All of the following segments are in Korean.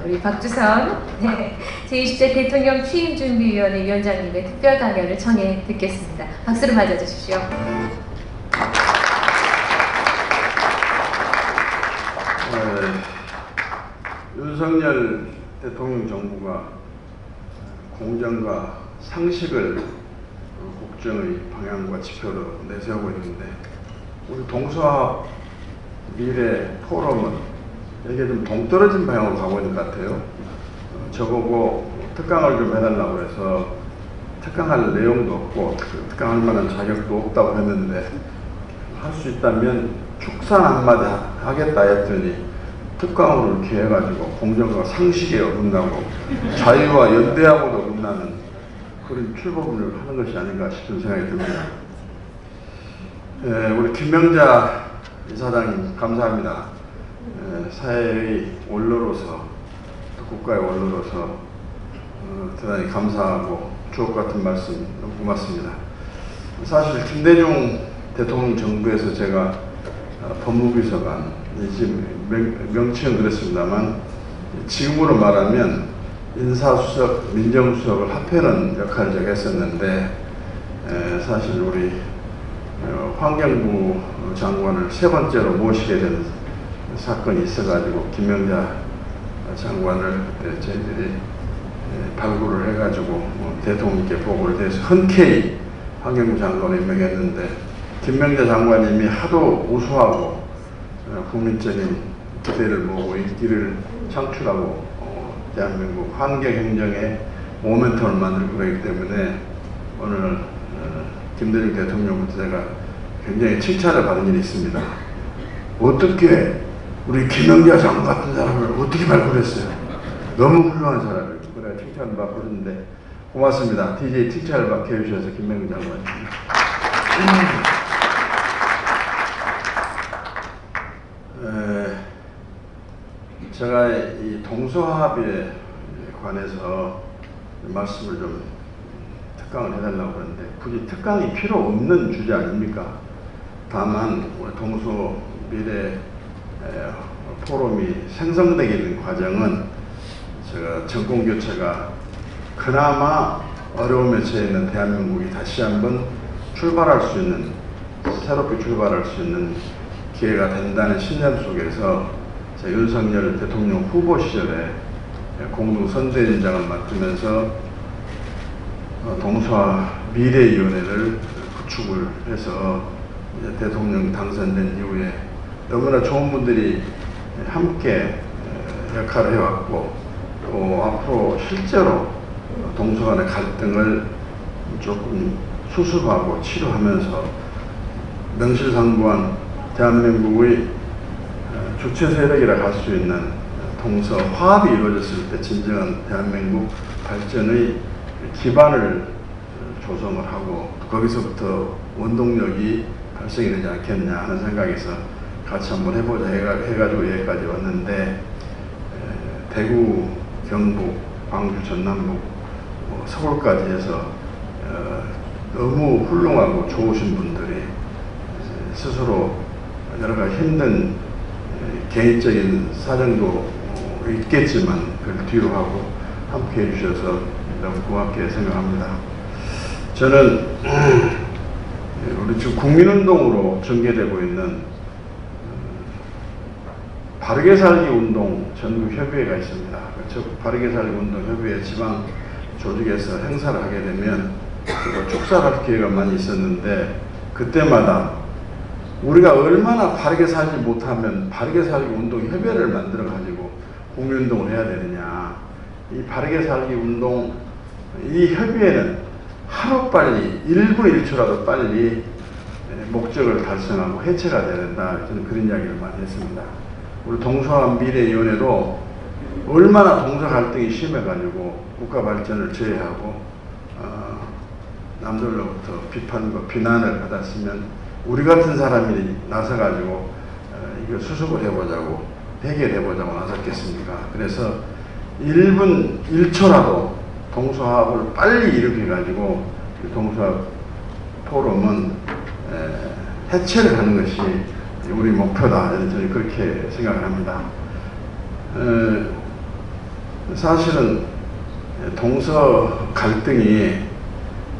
우리 박주선 제20대 대통령 취임준비위원회 위원장님의 특별 강연을 청해 듣겠습니다. 박수로 맞아주십시오. 윤석열 대통령 정부가 공정과 상식을 국정의 방향과 지표로 내세우고 있는데, 우리 동서합 미래 포럼은 이게 좀 동떨어진 방향으로 가고 있는 것 같아요. 저보고 특강을 좀 해달라고 해서 특강할 내용도 없고 특강할 만한 자격도 없다고 했는데, 할 수 있다면 축산 한마디 하겠다 했더니 특강으로 이렇게 해가지고 공정과 상식에 어긋나고 자유와 연대하고도 어긋나는 그런 출범을 하는 것이 아닌가 싶은 생각이 듭니다. 우리 김명자 이사장님 감사합니다. 사회의 원로로서 또 국가의 원로로서 대단히 감사하고 주옥같은 말씀 너무 고맙습니다. 사실 김대중 대통령 정부에서 제가 법무비서관, 지금 명칭은 그렇습니다만 지금으로 말하면 인사수석, 민정수석을 합해는 역할을 제가 했었는데, 사실 우리 환경부 장관을 세 번째로 모시게 된 사건이 있어가지고 김명자 장관을 그때 저희들이 발굴을 해가지고 대통령께 보고를 해서 흔쾌히 환경부 장관을 임명했는데, 김명자 장관님이 하도 우수하고 국민적인 기대를 모으고 인기를 창출하고 대한민국 환경행정의 모멘텀을 만들고 그러기 때문에 오늘 김대중 대통령부터 제가 굉장히 칭찬을 받은 일이 있습니다. 어떻게 우리 김명자 장관 같은 사람을 어떻게 발굴했어요? 너무 훌륭한 사람을 그래 칭찬을 받고 있는데 고맙습니다. DJ 칭찬을 받게 해주셔서 김명자 장관님. 제가 이 동서합에 관해서 말씀을 좀 특강을 해달라고 하는데, 굳이 특강이 필요 없는 주제 아닙니까? 다만 우리 동서 미래 포럼이 생성되게 된 과정은 제가 정권 교체가 그나마 어려움에 처해 있는 대한민국이 다시 한번 출발할 수 있는, 새롭게 출발할 수 있는 기회가 된다는 신념 속에서 윤석열 대통령 후보 시절에 공동선대위원장을 맡으면서 동서합 미래위원회를 구축을 해서 이제 대통령 당선된 이후에 너무나 좋은 분들이 함께 역할을 해왔고, 또 앞으로 실제로 동서 간의 갈등을 조금 수습하고 치료하면서 명실상부한 대한민국의 주체 세력이라 할 수 있는 동서 화합이 이루어졌을 때 진정한 대한민국 발전의 기반을 조성을 하고, 거기서부터 원동력이 발생이 되지 않겠냐 하는 생각에서 같이 한번 해보자 해가지고 여기까지 왔는데, 대구, 경북, 광주, 전남북, 서울까지 해서 너무 훌륭하고 좋으신 분들이 스스로 여러 가지 힘든 개인적인 사정도 있겠지만 그걸 뒤로 하고 함께 해주셔서 너무 고맙게 생각합니다. 저는 우리 지금 국민운동으로 전개되고 있는 바르게 살기 운동 전국협의회가 있습니다. 저 바르게 살기 운동 협의회 지방 조직에서 행사를 하게 되면 축사할 기회가 많이 있었는데, 그때마다 우리가 얼마나 바르게 살지 못하면 바르게 살기 운동 협의회를 만들어 가지고 국민운동을 해야 되느냐. 이 바르게 살기 운동 이 협의회는 하루빨리 1분 1초라도 빨리 목적을 달성하고 해체가 돼야 된다. 저는 그런 이야기를 많이 했습니다. 우리 동서합 미래위원회도 얼마나 동서 갈등이 심해가지고 국가 발전을 저해하고 남들로부터 비판과 비난을 받았으면 우리 같은 사람이 나서가지고 이걸 수습을 해보자고 해결해보자고 나섰겠습니까? 그래서 1분 1초라도 동서합을 빨리 일으켜가지고 동서합 포럼은 해체를 하는 것이 우리 목표다. 저는 그렇게 생각을 합니다. 사실은 동서 갈등이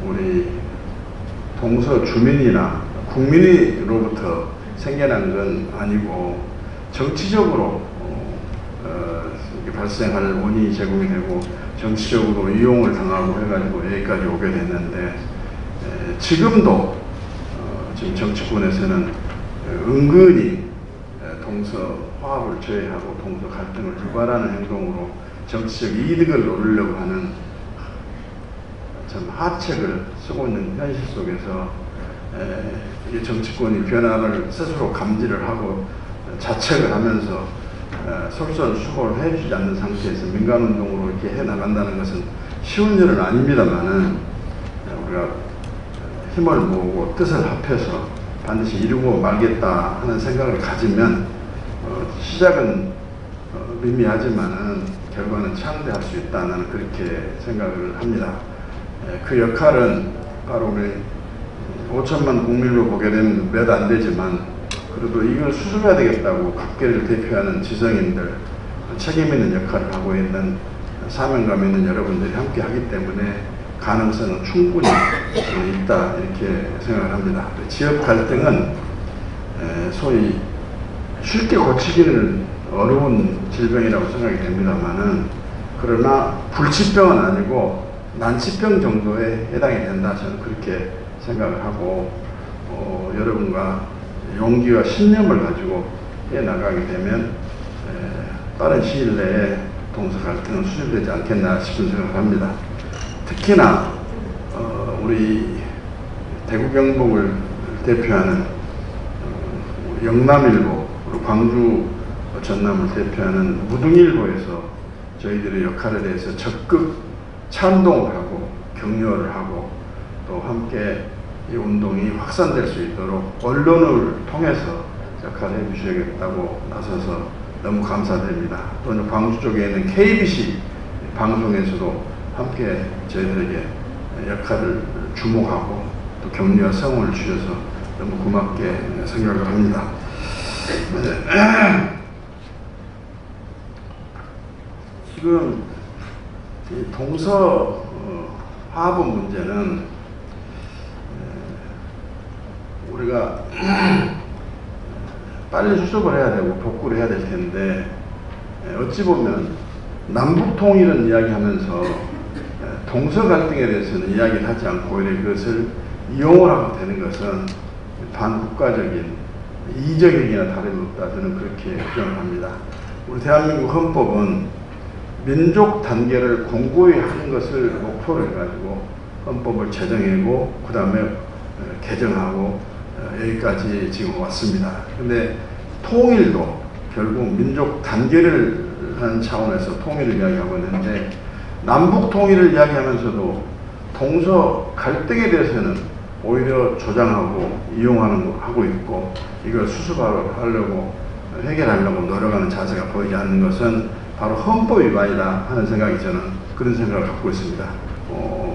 우리 동서 주민이나 국민으로부터 생겨난 건 아니고 정치적으로 발생할 원인이 제공이 되고 정치적으로 이용을 당하고 해가지고 여기까지 오게 됐는데, 지금도 지금 정치권에서는 은근히 동서 화합을 저해하고 동서 갈등을 유발하는 행동으로 정치적 이득을 노리려고 하는 참 하책을 쓰고 있는 현실 속에서 이 정치권이 변화를 스스로 감지를 하고 자책을 하면서 솔선수범을 해주지 않는 상태에서 민간운동으로 이렇게 해나간다는 것은 쉬운 일은 아닙니다만은, 우리가 힘을 모으고 뜻을 합해서 반드시 이루고 말겠다 하는 생각을 가지면 시작은 미미하지만은 결과는 창대할 수 있다, 나는 그렇게 생각을 합니다. 그 역할은 바로 우리 5천만 국민으로 보게 되면 몇 안 되지만, 그래도 이걸 수습해야 되겠다고 각계를 대표하는 지성인들, 책임 있는 역할을 하고 있는 사명감 있는 여러분들이 함께 하기 때문에 가능성은 충분히 있다, 이렇게 생각을 합니다. 지역 갈등은 소위 쉽게 고치기는 어려운 질병이라고 생각이 됩니다만은, 그러나 불치병은 아니고 난치병 정도에 해당이 된다, 저는 그렇게 생각을 하고, 여러분과 용기와 신념을 가지고 해나가게 되면 빠른 시일 내에 동서 갈등은 수습되지 않겠나 싶은 생각을 합니다. 특히나 우리 대구 경북을 대표하는 영남일보, 그리고 광주 전남을 대표하는 무등일보에서 저희들의 역할에 대해서 적극 찬동을 하고 격려를 하고, 또 함께 이 운동이 확산될 수 있도록 언론을 통해서 역할을 해주셔야겠다고 나서서 너무 감사드립니다. 또는 광주 쪽에 있는 KBC 방송에서도 함께 저희들에게 역할을 주목하고 또 격려와 성원을 주셔서 너무 고맙게 생각을 합니다. 지금 동서 화합 문제는 우리가 빨리 수습을 해야 되고 복구를 해야 될 텐데, 어찌 보면 남북 통일은 이야기하면서 동서 갈등에 대해서는 이야기를 하지 않고 오히려 그것을 이용을 하고 되는 것은 반국가적인 이적행위나 다름없다, 저는 그렇게 규정을 합니다. 우리 대한민국 헌법은 민족 단계를 공고히 하는 것을 목표로 해가지고 헌법을 제정하고 그 다음에 개정하고 여기까지 지금 왔습니다. 근데 통일도 결국 민족 단계를 하는 차원에서 통일을 이야기하고 있는데, 남북 통일을 이야기하면서도 동서 갈등에 대해서는 오히려 조장하고 이용하고 있고, 이걸 수습하려고 해결하려고 노력하는 자세가 보이지 않는 것은 바로 헌법 위반이다 하는 생각이, 저는 그런 생각을 갖고 있습니다.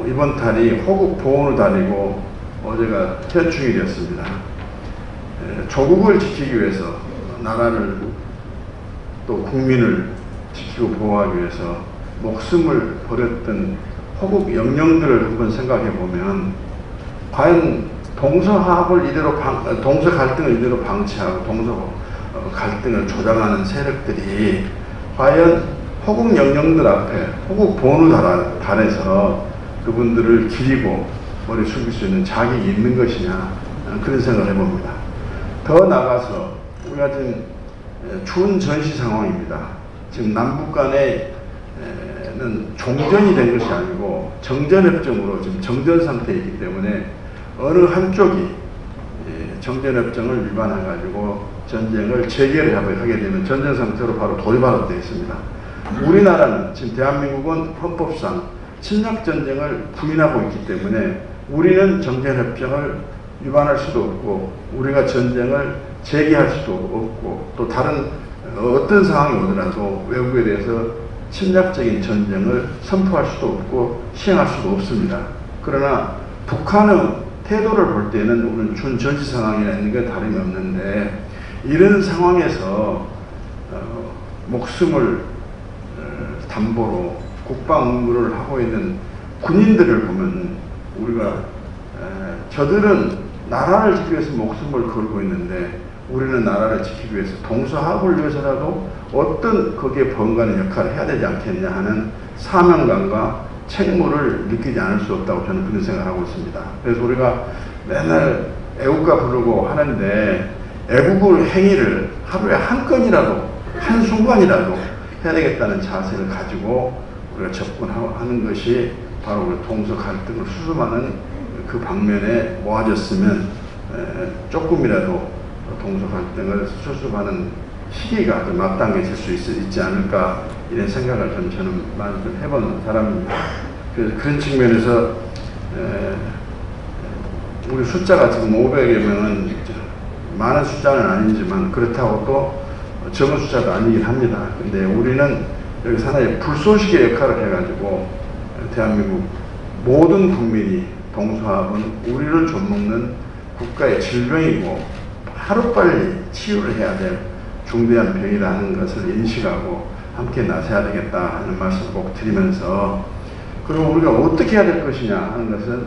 이번 달이 호국 보훈의 달이고 어제가 현충일이었습니다. 조국을 지키기 위해서, 나라를 또 국민을 지키고 보호하기 위해서 목숨을 버렸던 호국 영령들을 한번 생각해 보면, 과연 동서 화합을 이대로 동서 갈등을 이대로 방치하고 동서 갈등을 조장하는 세력들이 과연 호국 영령들 앞에, 호국 보훈의 달에서 그분들을 기리고 머리 숙일 수 있는 자격이 있는 것이냐, 그런 생각을 해봅니다. 더 나아가서 우리가 지금 추운 전시 상황입니다. 지금 남북 간에는 종전이 된 것이 아니고 정전협정으로 지금 정전 상태에 있기 때문에, 어느 한쪽이 정전협정을 위반해가지고 전쟁을 재개하게 되면 전쟁 상태로 바로 돌입하도록 되어 있습니다. 우리나라는 지금 대한민국은 헌법상 침략전쟁을 부인하고 있기 때문에 우리는 정전협정을 위반할 수도 없고, 우리가 전쟁을 재개할 수도 없고, 또 다른 어떤 상황이 오더라도 외국에 대해서 침략적인 전쟁을 선포할 수도 없고 시행할 수도 없습니다. 그러나 북한의 태도를 볼 때는 우리는 준 전시 상황이나 있는 게 다름이 없는데, 이런 상황에서 목숨을 담보로 국방 의무를 하고 있는 군인들을 보면 우리가 저들은 나라를 지키기 위해서 목숨을 걸고 있는데 우리는 나라를 지키기 위해서 동서합을 위해서라도 어떤 거기에 번가는 역할을 해야 되지 않겠냐 하는 사명감과 책무를 느끼지 않을 수 없다고 저는 그런 생각을 하고 있습니다. 그래서 우리가 맨날 애국가 부르고 하는데 애국의 행위를 하루에 한 건이라도 한 순간이라도 해야 되겠다는 자세를 가지고 우리가 접근하는 것이 바로 우리 동서 갈등을 수습하는 그 방면에 모아졌으면 조금이라도 동서 갈등을 수습하는 시기가 좀 앞당겨질 수 있지 않을까 이런 생각을 저는 많이 좀 해본 사람입니다. 그런 측면에서 우리 숫자가 지금 500여 명은 많은 숫자는 아니지만 그렇다고 또 적은 숫자도 아니긴 합니다. 근데 우리는 여기서 하나의 불쏘시개 역할을 해가지고 대한민국 모든 국민이 동서합은 우리를 좀먹는 국가의 질병이고 하루빨리 치유를 해야 될 중대한 병이라는 것을 인식하고 함께 나서야 되겠다 하는 말씀을 꼭 드리면서, 그리고 우리가 어떻게 해야 될 것이냐 하는 것은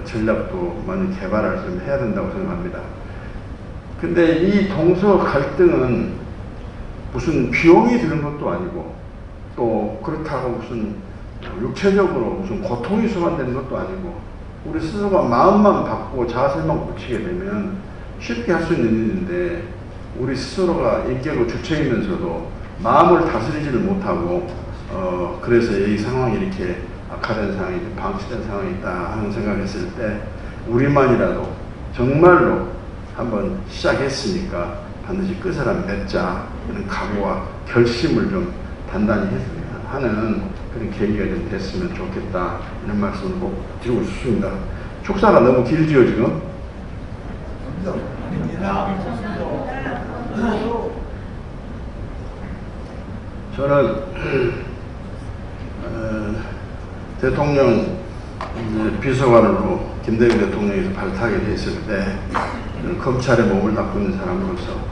전략도 많이 개발을 좀 해야 된다고 생각합니다. 근데 이 동서 갈등은 무슨 비용이 드는 것도 아니고 또 그렇다고 무슨 육체적으로 무슨 고통이 수반되는 것도 아니고 우리 스스로가 마음만 바꾸고 자세만 고치게 되면 쉽게 할 수 있는 일인데 우리 스스로가 인격을 주체이면서도 마음을 다스리지를 못하고 그래서 이 상황이 이렇게 악화된 상황이 방치된 상황이 있다 하는 생각을 했을 때 우리만이라도 정말로 한번 시작했으니까 반드시 끝을 한번 맺자 이런 각오와 결심을 좀 단단히 하는 그런 계기가 좀 됐으면 좋겠다 이런 말씀을 꼭 드리고 싶습니다. 축사가 너무 길지요 지금? 저는 대통령 비서관으로 김대중 대통령이 발탁이 됐을 때 검찰에 몸을 닦고 있는 사람으로서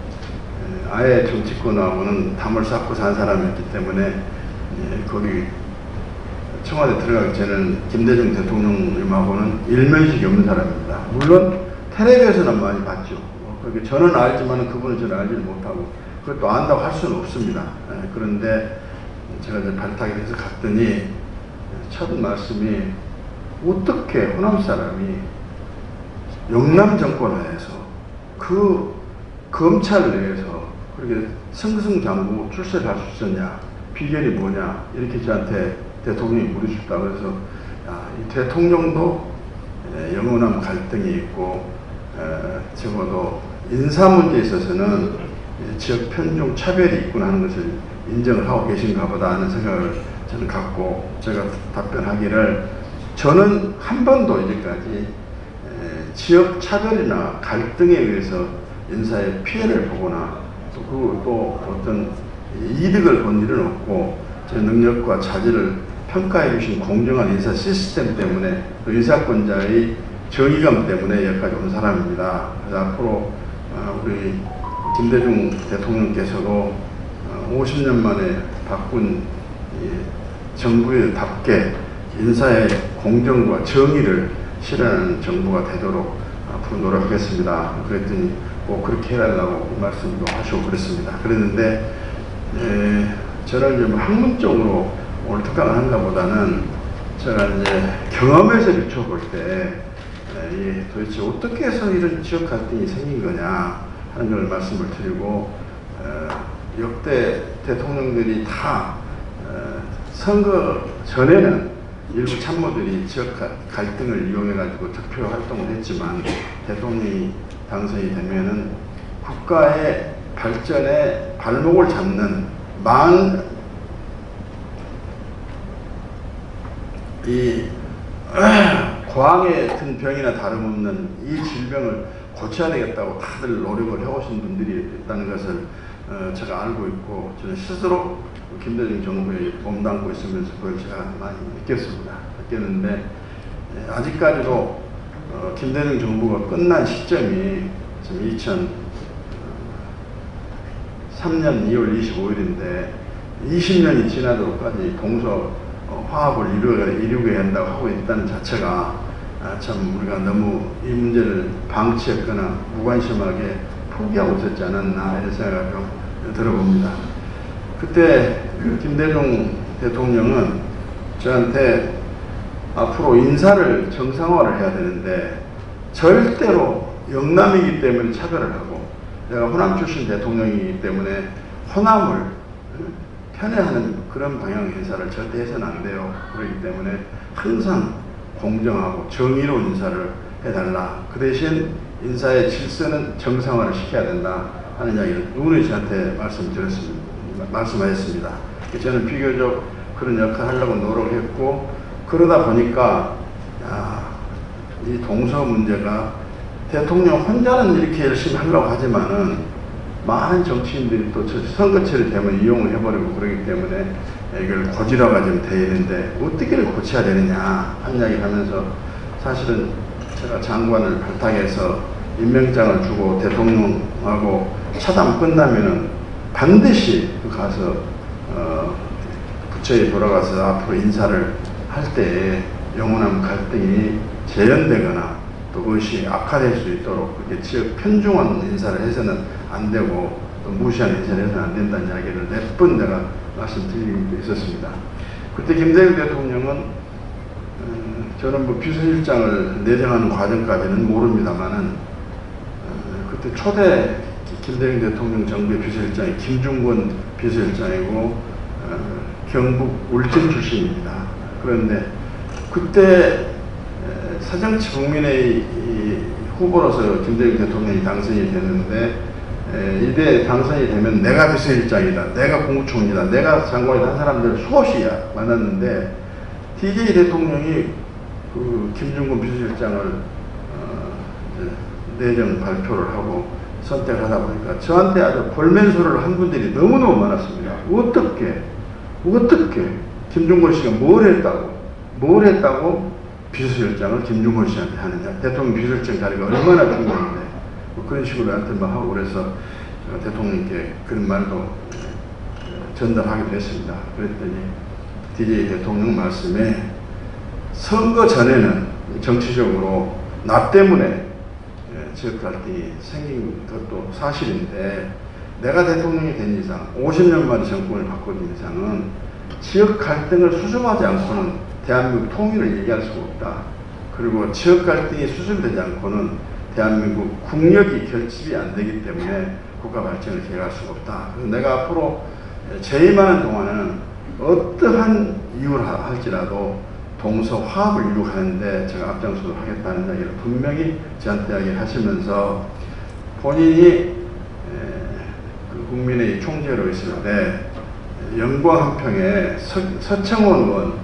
아예 정치권하고는 담을 쌓고 산 사람이었기 때문에 거기 청와대 들어가기 전에는 김대중 대통령님하고는 일면식이 없는 사람입니다. 물론 텔레비에서는 많이 봤죠. 저는 알지만 그분은 저는 알지를 못하고 그것도 안다고 할 수는 없습니다. 그런데 제가 이제 발탁이 돼서 갔더니 첫 말씀이 어떻게 호남 사람이 영남 정권 하에서 그 검찰 내에서 그렇게 승승장구 출세를 할 수 있었냐, 비결이 뭐냐 이렇게 저한테 대통령이 물으셨다. 그래서 이 대통령도 영호남 갈등이 있고 적어도 인사 문제에 있어서는 지역 편중 차별이 있구나 하는 것을 인정을 하고 계신가 보다 하는 생각을 저는 갖고 제가 답변하기를, 저는 한 번도 이제까지 지역 차별이나 갈등에 의해서 인사의 피해를 보거나 또 어떤 이득을 본 일은 없고 제 능력과 자질을 평가해 주신 공정한 인사 시스템 때문에 또 인사권자의 정의감 때문에 여기까지 온 사람입니다. 그래서 앞으로 우리 김대중 대통령께서도 50년 만에 바꾼 정부에답게 인사의 공정과 정의를 실현하는 정부가 되도록 앞으로 노력하겠습니다. 그랬더니 꼭 그렇게 해달라고 말씀도 하시고 그랬습니다. 그랬는데 저는 이제 학문적으로 오늘 특강을 한가 보다는 제가 이제 경험에서 비춰볼 때 도대체 어떻게 해서 이런 지역 갈등이 생긴 거냐 하는 걸 말씀을 드리고, 역대 대통령들이 다 선거 전에는 일부 참모들이 지역 갈등을 이용해가지고 득표 활동을 했지만 대통령이 당선이 되면은 국가의 발전에 발목을 잡는 광에 든 병이나 다름없는 이 질병을 고쳐야 되겠다고 다들 노력을 해오신 분들이 있다는 것을 제가 알고 있고, 저는 스스로 김대중 정부에 몸담고 있으면서 그걸 제가 많이 느꼈는데 아직까지도 김대중 정부가 끝난 시점이 지금 2003년 2월 25일인데 20년이 지나도록까지 동서 화합을 이루게 한다고 하고 있다는 자체가 참 우리가 너무 이 문제를 방치했거나 무관심하게 포기하고 있었지 않았나 이런 생각을 좀 들어봅니다. 그때 김대중 대통령은 저한테 앞으로 인사를 정상화를 해야 되는데 절대로 영남이기 때문에 차별을 하고 내가 호남 출신 대통령이기 때문에 호남을 편애하는 그런 방향의 인사를 절대 해서는 안 돼요. 그렇기 때문에 항상 공정하고 정의로운 인사를 해달라. 그 대신 인사의 질서는 정상화를 시켜야 된다 하는 이야기를 누누이 저한테 말씀하셨습니다. 저는 비교적 그런 역할을 하려고 노력을 했고, 그러다 보니까 이 동서 문제가 대통령 혼자는 이렇게 열심히 하려고 하지만은 많은 정치인들이 또 선거철이 되면 이용을 해버리고 그러기 때문에 이걸 고지라가 좀 되어 있는데 어떻게 고쳐야 되느냐 하는 이야기를 하면서, 사실은 제가 장관을 발탁해서 임명장을 주고 대통령하고 차담 끝나면은 반드시 가서 부처에 돌아가서 앞으로 인사를 할 때 영원한 갈등이 재현되거나 또 그것이 악화될 수 있도록 그렇게 지역 편중한 인사를 해서는 안 되고 또 무시한 인사를 해서는 안 된다는 이야기를 몇 번 내가 말씀드린 적도 있었습니다. 그때 김대중 대통령은 저는 뭐 비서실장을 내정하는 과정까지는 모릅니다만은 그때 초대 김대중 대통령 정부의 비서실장이 김중권 비서실장이고 경북 울진 출신입니다. 그런데 그때 새정치 국민의 후보로서 김대중 대통령이 당선이 됐는데 이때 당선이 되면 내가 비서실장이다, 내가 국무총리다, 내가 장관이다 한 사람들을 수없이 만났는데 DJ 대통령이 그 김중권 비서실장을 내정 발표를 하고 선택을 하다 보니까 저한테 아주 볼멘소를 한 분들이 너무너무 많았습니다. 어떻게 김중권 씨가 뭘 했다고 비서실장을 김중권 씨한테 하느냐, 대통령 비서실장 자리가 얼마나 중요한데 뭐 그런 식으로 한테 막 하고, 그래서 제가 대통령께 그런 말도 전달하기도 했습니다. 그랬더니 DJ 대통령 말씀에 선거 전에는 정치적으로 나 때문에 지역 갈등이 생긴 것도 사실인데, 내가 대통령이 된 이상 50년 만에 정권을 바꾼 이상은 지역 갈등을 수습하지 않고는 대한민국 통일을 얘기할 수가 없다. 그리고 지역 갈등이 수습되지 않고는 대한민국 국력이 결집이 안 되기 때문에 국가 발전을 계획할 수가 없다. 그래서 내가 앞으로 재임하는 동안은 어떠한 이유를 할지라도 동서 화합을 이루어가는데 제가 앞장서도록 하겠다는 이야기를 분명히 저한테 이야기를 하시면서, 본인이 그 국민의 총재로 있을 때 영광 한평에 서경원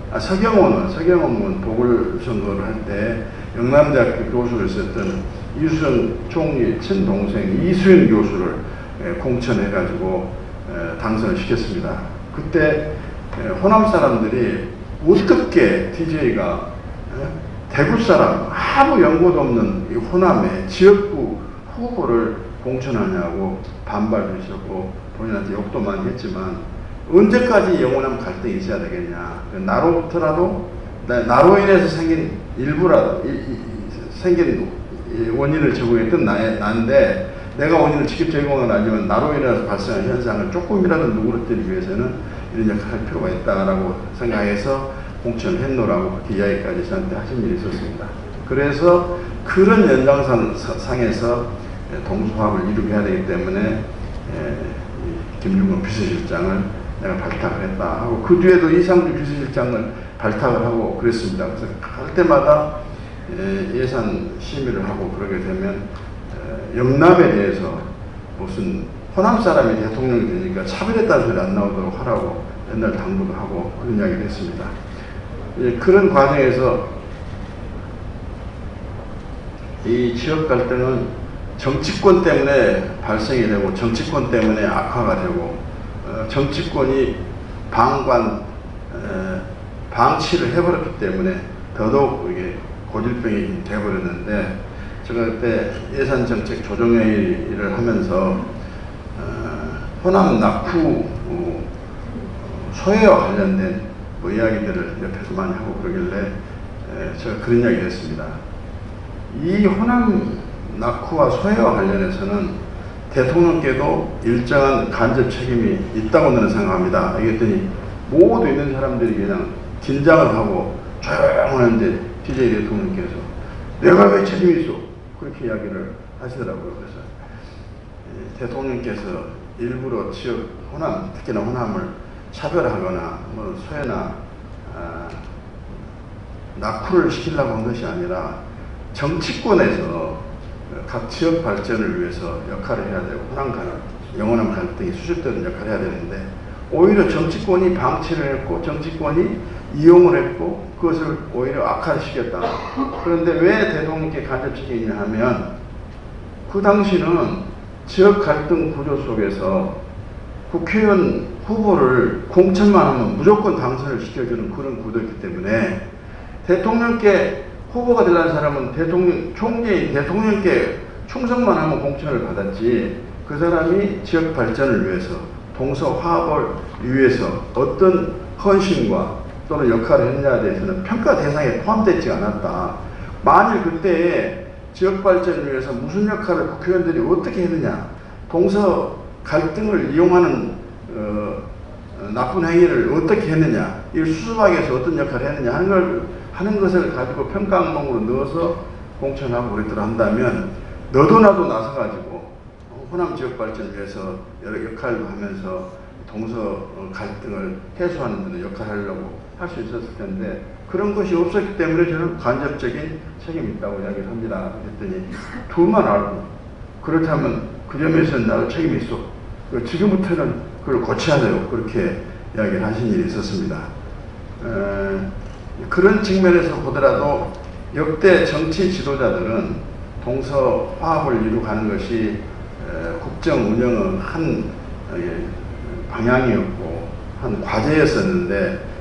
의원 보궐선거를 할 때 영남대학교 교수로 있었던 이수영 총리 친동생 이수영 교수를 공천해가지고 당선을 시켰습니다. 그때 호남 사람들이 어떻게 TJ가 대구 사람 아무 연고도 없는 이 호남의 지역구 후보를 공천하냐고 반발도 있었고 본인한테 욕도 많이 했지만, 언제까지 영원한 갈등이 있어야 되겠냐. 나로부터라도, 나로 인해서 생긴 생긴 원인을 제공했던 나인데, 내가 원인을 직접 제공은 아니지만 나로 인해서 발생한 현상을 조금이라도 누그러뜨리기 위해서는 이런 역할을 할 필요가 있다라고 생각해서 공천을 했노라고 그렇게 이야기까지 저한테 하신 일이 있었습니다. 그래서 그런 연장상에서 동서화합을 이루게 해야 되기 때문에 김중권 비서실장을 내가 발탁을 했다 하고, 그 뒤에도 이상주 비서실장을 발탁을 하고 그랬습니다. 그래서 할 때마다 예산 심의를 하고 그러게 되면 영남에 대해서 무슨 호남 사람이 대통령이 되니까 차별했다는 소리 안 나오도록 하라고 맨날 당부도 하고 그런 이야기를 했습니다. 그런 과정에서 이 지역 갈등은 정치권 때문에 발생이 되고 정치권 때문에 악화가 되고 정치권이 방치를 해버렸기 때문에 더더욱 이게 고질병이 되어버렸는데, 제가 그때 예산정책 조정회의를 하면서 호남 낙후 소외와 관련된 뭐 이야기들을 옆에서 많이 하고 그러길래 제가 그런 이야기를 했습니다. 이 호남 낙후와 소외와 관련해서는 대통령께도 일정한 간접 책임이 있다고 저는 생각합니다. 얘기했더니 모두 있는 사람들이 그냥 긴장을 하고 조용한데 DJ 대통령께서 내가 왜 책임이 있어? 그렇게 이야기를 하시더라고요. 그래서 대통령께서 일부러 지역 호남, 특히나 호남을 차별하거나 뭐 소외나 낙후를 시키려고 한 것이 아니라 정치권에서 각 지역 발전을 위해서 역할을 해야 되고 영원한 갈등이 수습되는 역할을 해야 되는데 오히려 정치권이 방치를 했고 정치권이 이용을 했고 그것을 오히려 악화시켰다. 그런데 왜 대통령께 간접 책임이 있냐 하면 그 당시는 지역 갈등 구조 속에서 국회의원 후보를 공천만 하면 무조건 당선을 시켜주는 그런 구도였기 때문에 대통령께 후보가 되려는 사람은 총재인 대통령께 충성만 하면 공천을 받았지 그 사람이 지역 발전을 위해서 동서 화합을 위해서 어떤 헌신과 또는 역할을 했냐에 대해서는 평가 대상에 포함되지 않았다. 만일 그때 지역 발전을 위해서 무슨 역할을 국회의원들이 어떻게 했느냐, 동서 갈등을 이용하는 나쁜 행위를 어떻게 했느냐, 이 수습하기 위해서 어떤 역할을 했느냐 하는 것을 가지고 평가 항목으로 넣어서 공천하고 그랬더라 한다면 너도 나도 나서가지고 호남 지역 발전을 위해서 여러 역할도 하면서 동서 갈등을 해소하는 데는 역할을 하려고 할 수 있었을 텐데 그런 것이 없었기 때문에 저는 간접적인 책임이 있다고 이야기를 합니다. 그랬더니 둘만 알고 그렇다면 그 점에서는 나도 책임이 있어. 지금부터는 그걸 고쳐야 돼요. 그렇게 이야기를 하신 일이 있었습니다. 그런 측면에서 보더라도 역대 정치 지도자들은 동서 화합을 이루가는 것이 국정 운영의 한 방향이었고 한 과제였었는데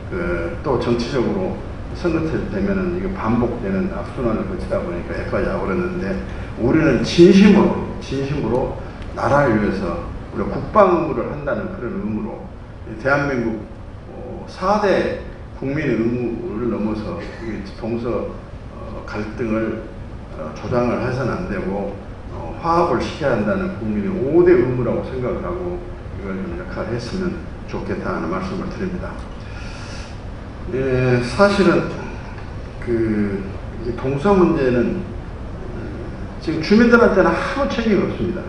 또 정치적으로 선거 때 되면은 이게 반복되는 악순환을 거치다 보니까 여기까지 와버렸는데 우리는 진심으로 나라를 위해서 우리가 국방 의무를 한다는 그런 의무로 대한민국 4대 국민의 의무를 넘어서 동서 갈등을 조장을 해서는 안 되고 화합을 시켜야 한다는 국민의 5대 의무라고 생각을 하고 이걸 좀 역할을 했으면 좋겠다 하는 말씀을 드립니다. 사실은 동서 문제는 지금 주민들한테는 아무 책임이 없습니다.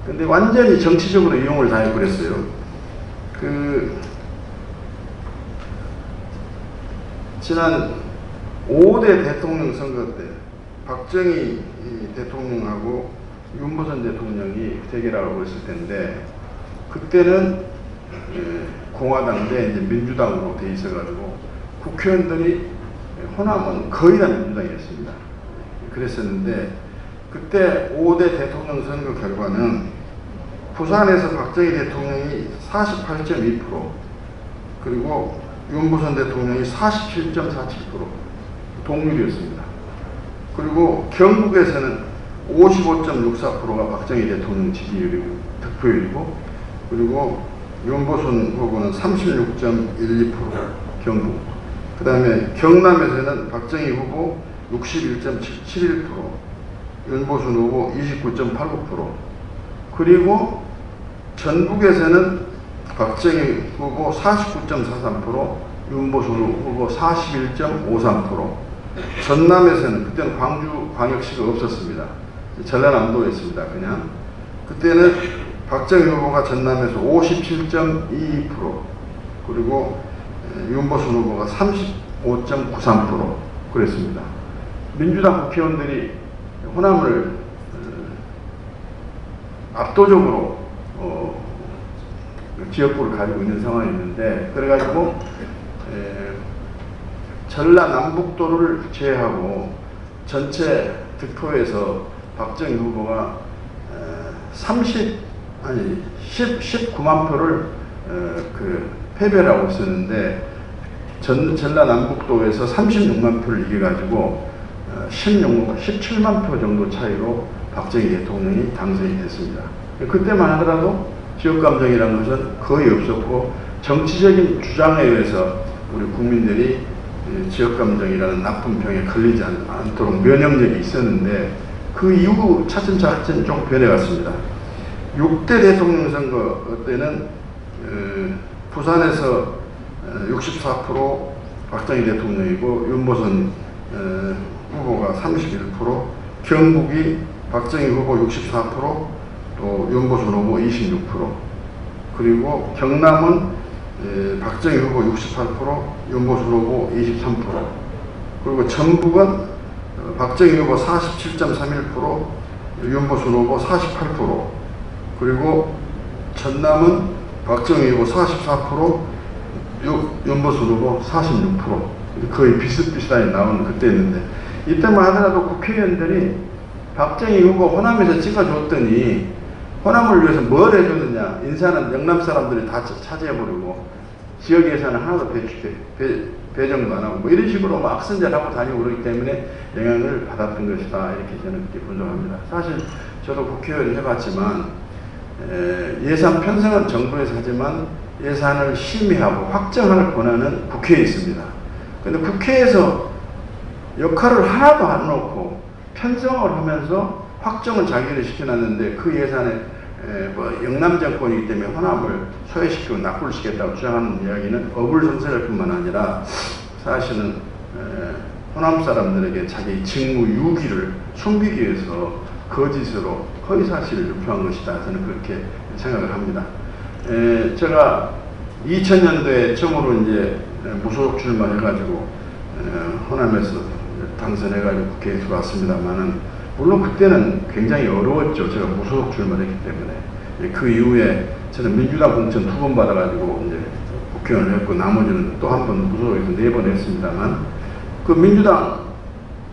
근데 완전히 정치적으로 이용을 다 해버렸어요. 지난 5대 대통령 선거 때 박정희 대통령하고 윤보선 대통령이 대결하고 있을 텐데 그때는 공화당 대 이제 민주당으로 돼 있어가지고 국회의원들이 호남은 거의 다 민주당이었습니다. 그랬었는데 그때 5대 대통령 선거 결과는 부산에서 박정희 대통령이 48.2% 그리고 윤보선 대통령이 47.47% 동률이었습니다. 그리고 경북에서는 55.64%가 박정희 대통령 지지율이고 득표율이고 그리고 윤보선 후보는 36.12% 경북 그 다음에 경남에서는 박정희 후보 61.71% 윤보선 후보 29.89% 그리고 전북에서는 박정희 후보 49.43% 윤보선 후보 41.53% 전남에서는 그때는 광주광역시가 없었습니다. 전라남도였습니다. 그냥 그때는 박정희 후보가 전남에서 57.22% 그리고 윤보선 후보가 35.93% 그랬습니다. 민주당 국회의원들이 호남을 압도적으로 지역구를 가지고 있는 상황이었는데 그래가지고 전라남북도를 제외하고 전체 득표에서 박정희 후보가 19만 표를 패배를 하고 있었는데 전라남북도에서 36만 표를 이겨가지고 17만 표 정도 차이로 박정희 대통령이 당선이 됐습니다. 그때만 하더라도 지역감정이라는 것은 거의 없었고 정치적인 주장에 의해서 우리 국민들이 지역감정이라는 나쁜 병에 걸리지 않도록 면역력이 있었는데 그 이후 차츰차츰 좀 변해갔습니다. 6대 대통령 선거 때는 부산에서 64% 박정희 대통령이고 윤보선 후보가 31%, 경북이 박정희 후보 64%, 또 윤보선 후보 26%, 그리고 경남은 박정희 후보 68%, 윤보선 후보 23%, 그리고 전북은 박정희 후보 47.31%, 윤보선 후보 48%, 그리고 전남은 박정희 후보 44%, 윤보선 후보 46%, 거의 비슷비슷하게 나오는 그때였는데, 이때만 하더라도 국회의원들이 박정희 후보 호남에서 찍어줬더니 호남을 위해서 뭘 해줬느냐, 인사는 영남 사람들이 다 차지해버리고 지역 예산은 하나도 배정도 안 하고 뭐 이런 식으로 막 악선전하고 다니고 그러기 때문에 영향을 받았던 것이다, 이렇게 저는 그렇게 분석합니다. 사실 저도 국회의원 해봤지만 예산 편성은 정부에서 하지만 예산을 심의하고 확정할 권한은 국회에 있습니다. 그런데 국회에서 역할을 하나도 안 놓고 편성을 하면서 확정을 자기를 시켜놨는데 그 예산에 영남 정권이기 때문에 호남을 소외시키고 낙후시키겠다고 주장하는 이야기는 어불성설일 뿐만 아니라 사실은 호남 사람들에게 자기 직무 유기를 숨기기 위해서 거짓으로 허위사실을 유포한 것이다, 저는 그렇게 생각을 합니다. 제가 2000년도에 처음으로 이제 무소속 출마해가지고 호남에서 당선해가지고 국회에 들어왔습니다만은, 물론 그때는 굉장히 어려웠죠. 제가 무소속 출마를 했기 때문에. 그 이후에 저는 민주당 공천 2번 받아가지고 이제 국회의원을 했고, 나머지는 또 한 번 무소속에서 4번 했습니다만, 그 민주당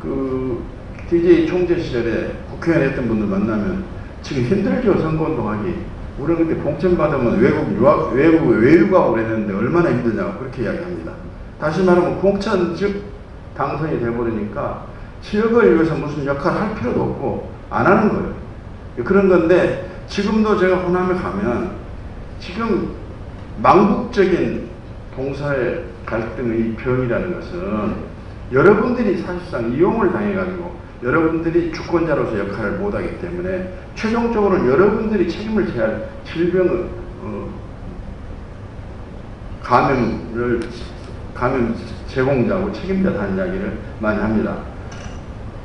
그 DJ 총재 시절에 국회의원 했던 분들 만나면 지금 힘들죠, 선거운동하기. 우리는 그때 공천 받으면 외유 가고 그랬는데 얼마나 힘드냐고 그렇게 이야기합니다. 다시 말하면 공천 즉 당선이 돼버리니까 지역을 위해서 무슨 역할을 할 필요도 없고 안 하는 거예요. 그런 건데, 지금도 제가 호남에 가면 지금 망국적인 동서의 갈등의 병이라는 것은 여러분들이 사실상 이용을 당해가지고 여러분들이 주권자로서 역할을 못하기 때문에 최종적으로는 여러분들이 책임을 져야 할 질병을 감염 제공자고 책임자다는 이야기를 많이 합니다.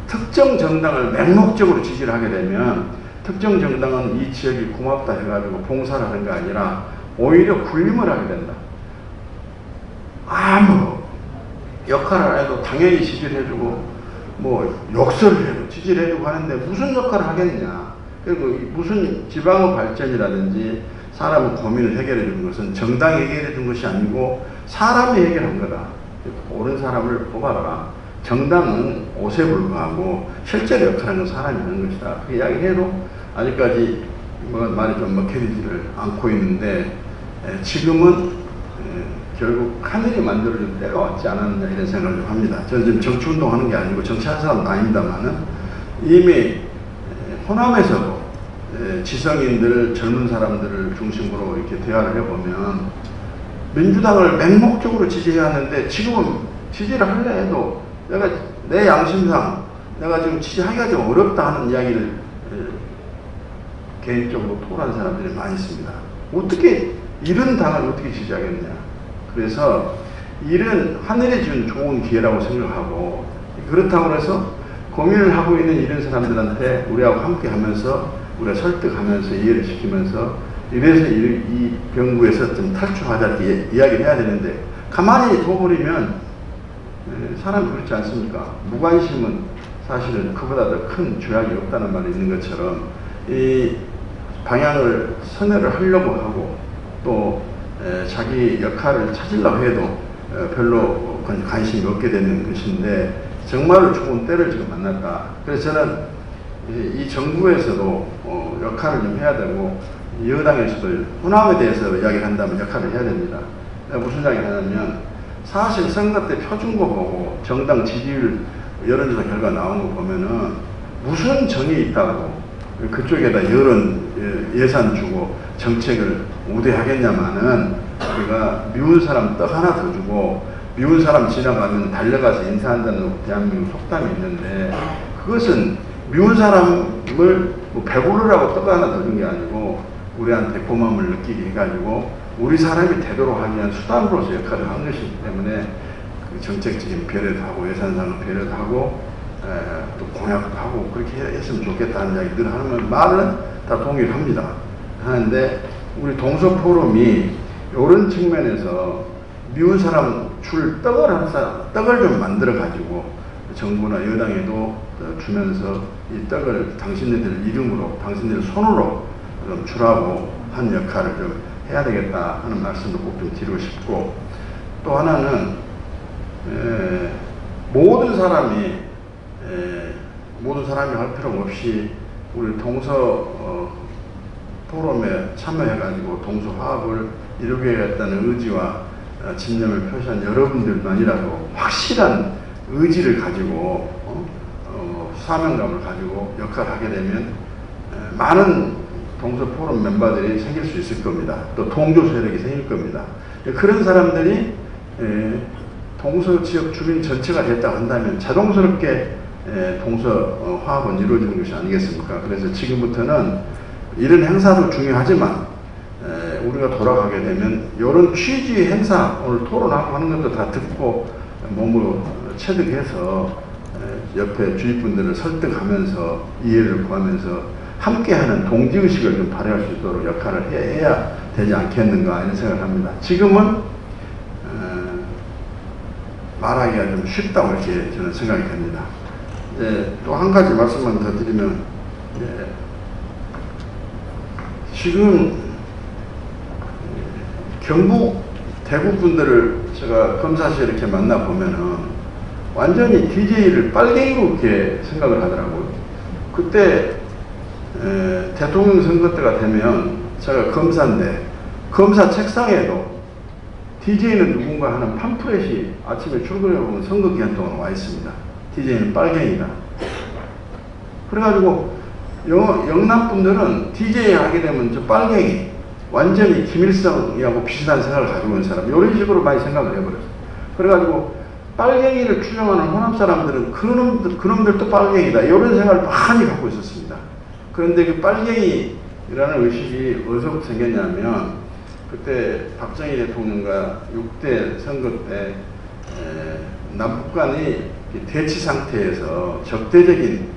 특정 정당을 맹목적으로 지지를 하게 되면 특정 정당은 이 지역이 고맙다 해가지고 봉사를 하는 게 아니라 오히려 군림을 하게 된다. 아무 역할을 안 해도 당연히 지지를 해주고 뭐 욕설을 해도 지지를 해주고 하는데 무슨 역할을 하겠냐. 그리고 무슨 지방의 발전이라든지 사람의 고민을 해결해 주는 것은 정당이 해결해 준 것이 아니고 사람이 해결한 거다. 옳은 사람을 뽑아라. 정당은 옷에 불과하고 실제로 역할하는 사람이 하는 것이다. 그 이야기해도 아직까지 말이 좀 먹혀지지를 않고 있는데, 지금은 결국 하늘이 만들어준 때가 왔지 않았느냐, 이런 생각을 좀 합니다. 저는 지금 정치운동하는 게 아니고 정치하는 사람도 아닙니다만은 이미 호남에서도 지성인들, 젊은 사람들을 중심으로 이렇게 대화를 해보면 민주당을 맹목적으로 지지해야 하는데 지금은 지지를 하려 해도 내가 내 양심상 내가 지금 지지하기가 좀 어렵다 하는 이야기를 개인적으로 토로한 사람들이 많이 있습니다. 어떻게 이런 당을 어떻게 지지하겠냐. 그래서 이런 하늘이 준 좋은 기회라고 생각하고, 그렇다고 해서 고민을 하고 있는 이런 사람들한테 우리하고 함께 하면서 우리가 설득하면서 이해를 시키면서 이래서 이 병구에서 좀 탈출하자 이렇게 이야기를 해야 되는데, 가만히 둬버리면 사람이 그렇지 않습니까? 무관심은 사실은 그보다 더 큰 죄악이 없다는 말이 있는 것처럼 이 방향을 선회를 하려고 하고 또 자기 역할을 찾으려고 해도 별로 관심이 없게 되는 것인데, 정말로 좋은 때를 지금 만났다. 그래서 저는 이 정부에서도 역할을 좀 해야 되고, 여당에서도 호남에 대해서 이야기를 한다면 역할을 해야 됩니다. 내가 무슨 이야기를 하냐면, 사실 선거 때 표준거 보고 정당 지지율 여론조사 결과 나온 거 보면은 무슨 정이 있다고 그쪽에다 여론 예산 주고 정책을 우대하겠냐마는 우리가 미운 사람 떡 하나 더 주고 미운 사람 지나가면 달려가서 인사한다는 대한민국 속담이 있는데, 그것은 미운 사람을 뭐 배부르라고 떡 하나 더 준 게 아니고 우리한테 고마움을 느끼게 해가지고 우리 사람이 되도록 하기 위한 수단으로서 역할을 하는 것이기 때문에 그 정책적인 배려도 하고 예산상의 배려도 하고 또 공약도 하고 그렇게 했으면 좋겠다는 이야기 늘 하는 말은 다 동의를 합니다. 하는데 우리 동서포럼이 이런 측면에서 미운 사람 줄 떡을 좀 만들어 가지고 정부나 여당에도 주면서 이 떡을 당신네들 이름으로 당신들 손으로 좀 주라고 한 역할을 좀 해야 되겠다 하는 말씀도 꼭 좀 드리고 싶고, 또 하나는 모든 사람이 할 필요 없이 우리 동서 포럼에 참여해가지고 동서 화합을 이루겠다는 의지와 집념을 표시한 여러분들만이라도 확실한 의지를 가지고 사명감을 가지고 역할을 하게 되면 많은 동서 포럼 멤버들이 생길 수 있을 겁니다. 또 동조 세력이 생길 겁니다. 그런 사람들이 동서 지역 주민 전체가 됐다고 한다면 자동스럽게 동서 화합은 이루어지는 것이 아니겠습니까? 그래서 지금부터는 이런 행사도 중요하지만 우리가 돌아가게 되면 이런 취지의 행사, 오늘 토론하고 하는 것도 다 듣고 몸으로 체득해서 옆에 주위 분들을 설득하면서 이해를 구하면서 함께하는 동지의식을 좀 발휘할 수 있도록 역할을 해야 되지 않겠는가 이런 생각을 합니다. 지금은 말하기가 좀 쉽다고 이렇게 저는 생각이 됩니다. 또 한 가지 말씀만 더 드리면, 지금 경북 대구 분들을 제가 검사실에 이렇게 만나보면은 완전히 DJ를 빨갱이로 이렇게 생각을 하더라고요. 그때 대통령 선거 때가 되면 제가 검사인데 검사 책상에도 DJ는 누군가 하는 팜프렛이 아침에 출근해 보면 선거 기간 동안 와 있습니다. DJ는 빨갱이다. 그래가지고 영남 분들은 DJ 하게 되면 저 빨갱이, 완전히 김일성이하고 비슷한 생각을 가지고 있는 사람, 이런 식으로 많이 생각을 해버렸어요. 그래가지고 빨갱이를 추정하는 호남 사람들은 그놈들도 빨갱이다, 이런 생각을 많이 갖고 있었습니다. 그런데 그 빨갱이라는 의식이 어디서부터 생겼냐면, 그때 박정희 대통령과 6대 선거 때 남북 간이 대치 상태에서 적대적인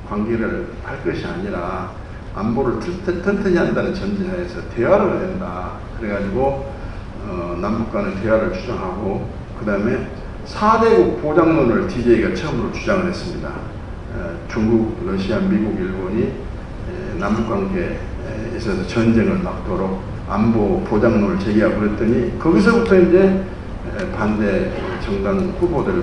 관계를 할 것이 아니라 안보를 튼튼히 한다는 전제하에서 대화를 한다. 그래가지고 남북 간의 대화를 주장하고, 그 다음에 4대국 보장론을 DJ가 처음으로 주장을 했습니다. 중국, 러시아, 미국, 일본이 남북 관계에 있어서 전쟁을 막도록 안보 보장론을 제기하고 그랬더니, 거기서부터 이제 반대 정당 후보들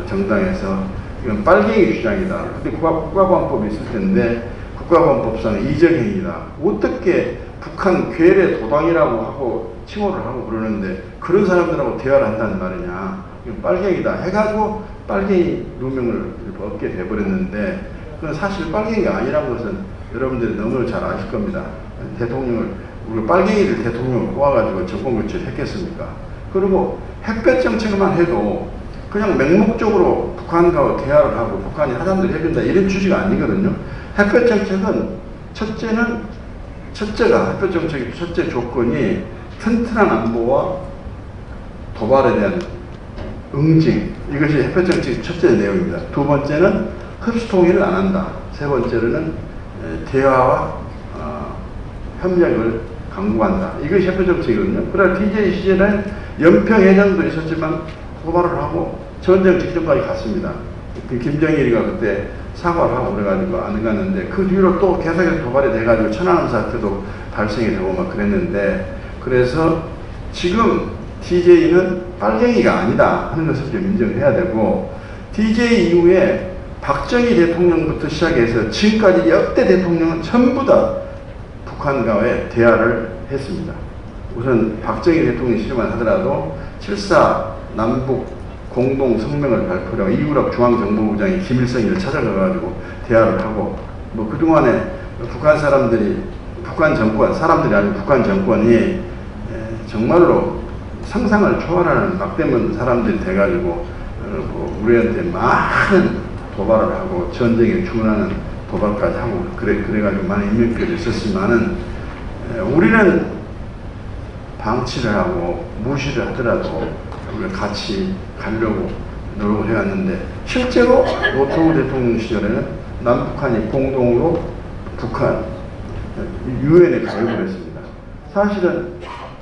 정당에서 이건 빨갱이 주장이다. 근데 국가보안법이 있을 텐데 국가보안법상 이적행위다. 어떻게 북한 괴뢰 도당이라고 하고 칭호를 하고 그러는데 그런 사람들하고 대화를 한다는 말이냐. 이건 빨갱이다 해가지고 빨갱이 누명을 얻게 돼버렸는데, 그건 사실 빨갱이가 아니라는 것은 여러분들이 너무 잘 아실 겁니다. 우리가 빨갱이를 대통령을 뽑아가지고 정권 교체를 했겠습니까? 그리고 햇볕 정책만 해도 그냥 맹목적으로 북한과 대화를 하고 북한이 하자는 대로 해준다, 이런 취지가 아니거든요. 햇볕 정책은 햇볕 정책의 첫째 조건이 튼튼한 안보와 도발에 대한 응징, 이것이 햇볕 정책의 첫째 내용입니다. 두 번째는 흡수통일을 안 한다. 세 번째로는 대화와 협력을 강구한다. 이것이 햇볕 정책이거든요. 그러나 DJ 시절에 연평해전도 있었지만 도발을 하고 전쟁 직전까지 갔습니다. 그 김정일이가 그때 사과를 하고 그래가지고 안 갔는데, 그 뒤로 또 계속해서 도발이 돼가지고 천안함 사태도 발생이 되고 막 그랬는데, 그래서 지금 DJ는 빨갱이가 아니다 하는 것을 좀 인정해야 되고, DJ 이후에 박정희 대통령부터 시작해서 지금까지 역대 대통령은 전부 다 북한과의 대화를 했습니다. 우선 박정희 대통령 시절만 하더라도 7.4 남북 공동 성명을 발표하고 이우락 중앙정보부장이 김일성이를 찾아가가지고 대화를 하고, 뭐 그동안에 북한 사람들이, 북한 정권, 사람들이 아니고 북한 정권이 정말로 상상을 초월하는 막대문 사람들이 돼가지고 우리한테 많은 도발을 하고 전쟁에 주문하는 도발까지 하고 그래가지고 많은 인명피해를 있었지만은 우리는 방치를 하고 무시를 하더라도 우리가 같이 가려고 노력을 해왔는데 실제로 노태우 대통령 시절에는 남북한이 공동으로 북한 유엔에 가입을 했습니다. 사실은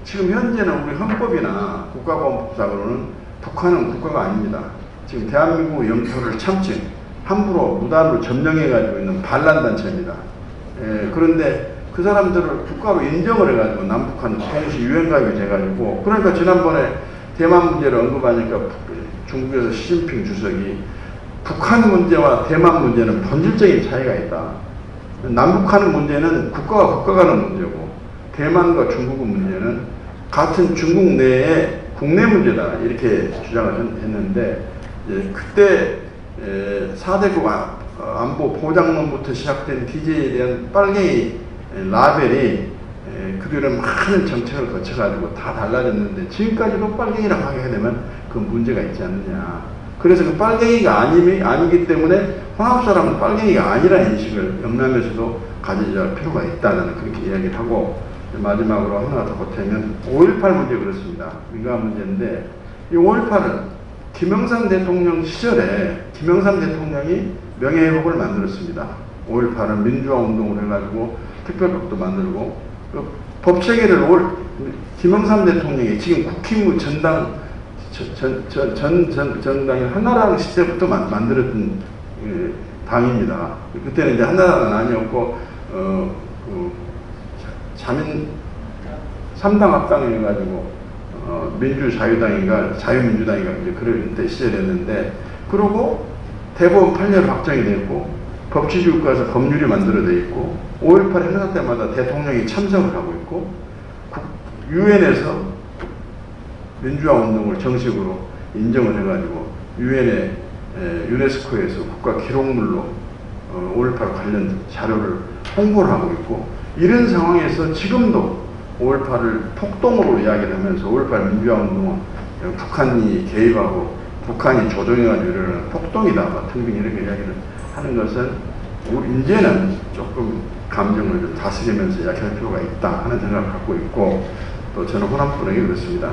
지금 현재는 우리 헌법이나 국가보안법상으로는 북한은 국가가 아닙니다. 지금 대한민국 영토를 참칭 함부로 무단으로 점령해가지고 있는 반란단체입니다. 그런데 그 사람들을 국가로 인정을 해가지고 남북한 동시 유엔 가입이 돼가지고 그러니까 지난번에 대만 문제를 언급하니까 중국에서 시진핑 주석이 북한 문제와 대만 문제는 본질적인 차이가 있다. 남북한 문제는 국가가 간의 문제고 대만과 중국의 문제는 같은 중국 내의 국내 문제다 이렇게 주장을 했는데 그때 4대국 안보 보장론부터 시작된 DJ에 대한 빨갱이 라벨이 그들은 많은 정책을 거쳐가지고 다 달라졌는데 지금까지도 빨갱이라고 하게 되면 그 문제가 있지 않느냐. 그래서 그 빨갱이가 아니기 때문에 홍합 사람은 빨갱이가 아니라는 인식을 영남에서도 가져야 필요가 있다는 그렇게 이야기를 하고 마지막으로 하나 더 보태면 5.18 문제 그렇습니다. 민감한 문제인데 이 5.18은 김영삼 대통령 시절에 김영삼 대통령이 명예회복을 만들었습니다. 5.18은 민주화 운동을 해가지고 특별법도 만들고 법체계를 김영삼 대통령이 지금 국힘의 전당이 한나라당 시대부터 만들었던 당입니다. 그때는 이제 한나라당은 아니었고 자민 3당 합당을 해가지고 민주자유당인가 자유민주당인가 이제 그럴 때 시절이었는데 그러고 대법원 판례로 확정이 됐고 법치주의국가에서 법률이 만들어져 있고 5.18 행사 때마다 대통령이 참석을 하고 있고 유엔에서 민주화 운동을 정식으로 인정을 해가지고 유엔의 유네스코에서 국가 기록물로 5.18 관련 자료를 홍보를 하고 있고 이런 상황에서 지금도 5.18을 폭동으로 이야기를 하면서 5.18 민주화 운동은 북한이 개입하고 북한이 조종해가지고 이러는 폭동이다 등등 이렇게 이야기를 하는 것은 이제는 조금 감정을 좀 다스리면서 이야기할 필요가 있다 하는 생각을 갖고 있고 또 저는 호남분에게 그렇습니다.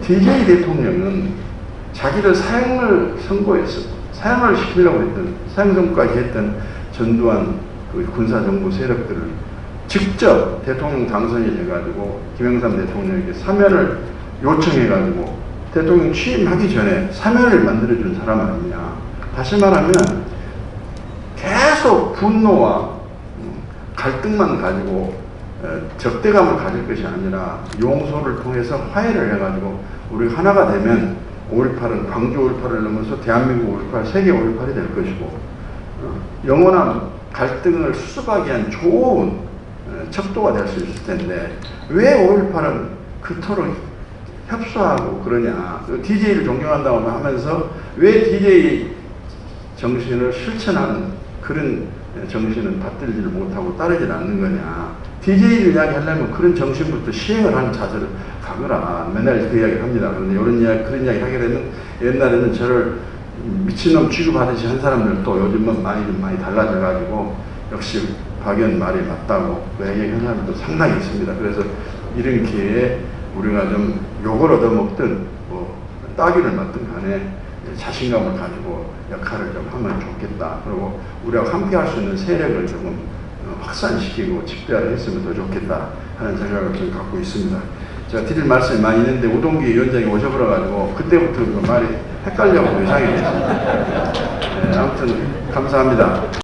DJ 대통령은 자기를 사형을 선고했어 사형을 시키려고 했던 사형 선고까지 했던 전두환 그 군사정부 세력들을 직접 대통령 당선이 돼가지고 김영삼 대통령에게 사면을 요청해가지고 대통령 취임하기 전에 사면을 만들어준 사람 아니냐. 다시 말하면 계속 분노와 갈등만 가지고 적대감을 가질 것이 아니라 용서를 통해서 화해를 해가지고 우리 하나가 되면 5.18은 광주 5.18을 넘어서 대한민국 5.18, 세계 5.18이 될 것이고 영원한 갈등을 수습하기 위한 좋은 척도가 될 수 있을 텐데 왜 5.18은 그토록 협소하고 그러냐. DJ를 존경한다고 하면서 왜 DJ 정신을 실천하는 그런 정신은 받들지를 못하고 따르질 않는 거냐. DJ를 이야기하려면 그런 정신부터 시행을 하는 자세를 가거라. 맨날 그 이야기를 합니다. 그런데 그런 이야기 하게 되면 옛날에는 저를 미친놈 취급하듯이 한 사람들도 요즘은 많이 달라져가지고 역시 박연 말이 맞다고 그 얘기하는 사람들도 상당히 있습니다. 그래서 이런 기회에 우리가 좀 욕을 얻어먹든 뭐 따귀를 맞든 간에 자신감을 가지고 역할을 좀 하면 좋겠다. 그리고 우리가 함께 할 수 있는 세력을 조금 확산시키고 집대화를 했으면 더 좋겠다 하는 생각을 좀 갖고 있습니다. 제가 드릴 말씀이 많이 있는데 우동기 위원장이 오셔버려가지고 그때부터 말이 헷갈려고 이상이 됐습니다. 아무튼 감사합니다.